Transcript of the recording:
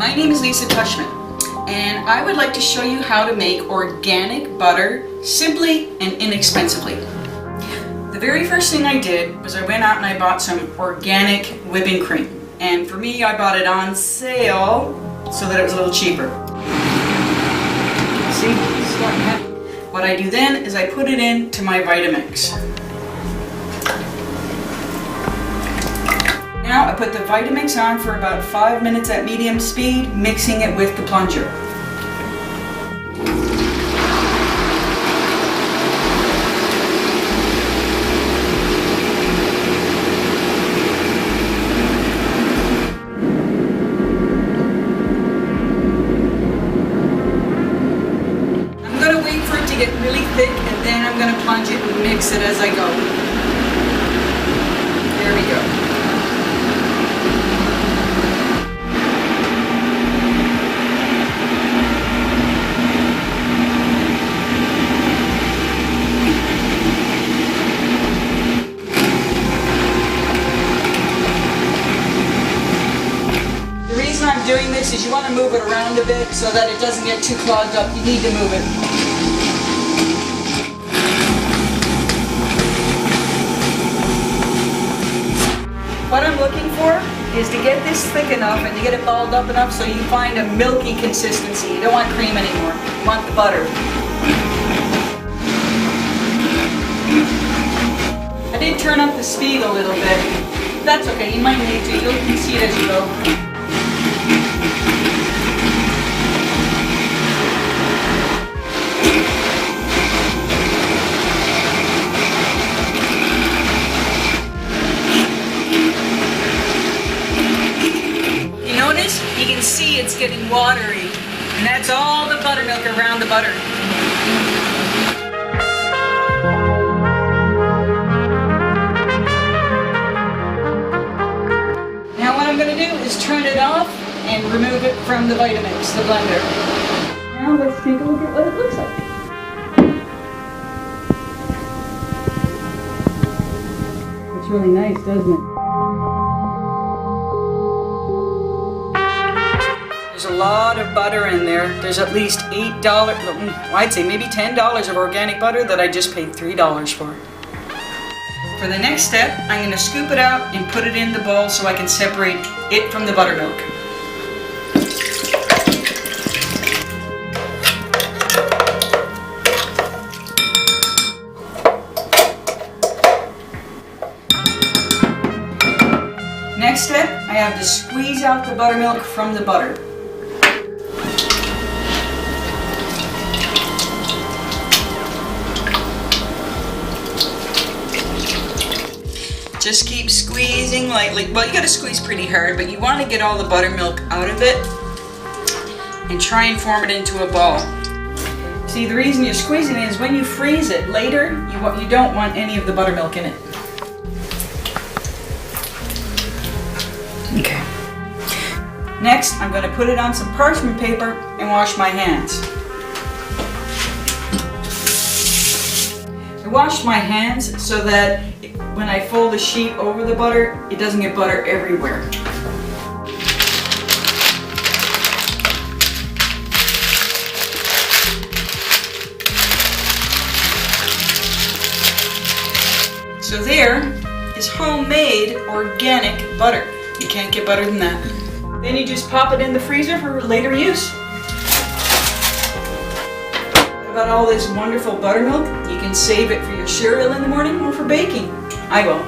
My name is Lisa Tushman, and I would like to show you how to make organic butter simply and inexpensively. The very first thing I did was I went out and I bought some organic whipping cream. And for me, I bought it on sale so that it was a little cheaper. See, it's starting to happen. What I do then is I put it into my Vitamix. Now I put the Vitamix on for about 5 minutes at medium speed, mixing it with the plunger. I'm going to wait for it to get really thick, and then I'm going to plunge it and mix it as I go. There we go. I'm doing this is you want to move it around a bit so that it doesn't get too clogged up. You need to move it. What I'm looking for is to get this thick enough and to get it balled up enough so you find a milky consistency. You don't want cream anymore. You want the butter. I did turn up the speed a little bit. That's okay, you might need to. You can see it as you go. You can see it's getting watery, and that's all the buttermilk around the butter. Now what I'm going to do is turn it off and remove it from the Vitamix, the blender. Now let's take a look at what it looks like. It's really nice, doesn't it? There's a lot of butter in there. There's at least $8, I'd say maybe $10 of organic butter that I just paid $3 for. For the next step, I'm going to scoop it out and put it in the bowl so I can separate it from the buttermilk. Next step, I have to squeeze out the buttermilk from the butter. Just keep squeezing lightly. Well, you gotta squeeze pretty hard, but you want to get all the buttermilk out of it and try and form it into a ball. See, the reason you're squeezing it is when you freeze it later, you don't want any of the buttermilk in it. Okay. Next, I'm going to put it on some parchment paper and wash my hands. I wash my hands so that when I fold the sheet over the butter, it doesn't get butter everywhere. So there is homemade organic butter. You can't get better than that. Then you just pop it in the freezer for later use. What about all this wonderful buttermilk? You can save it for your cereal in the morning or for baking. I will.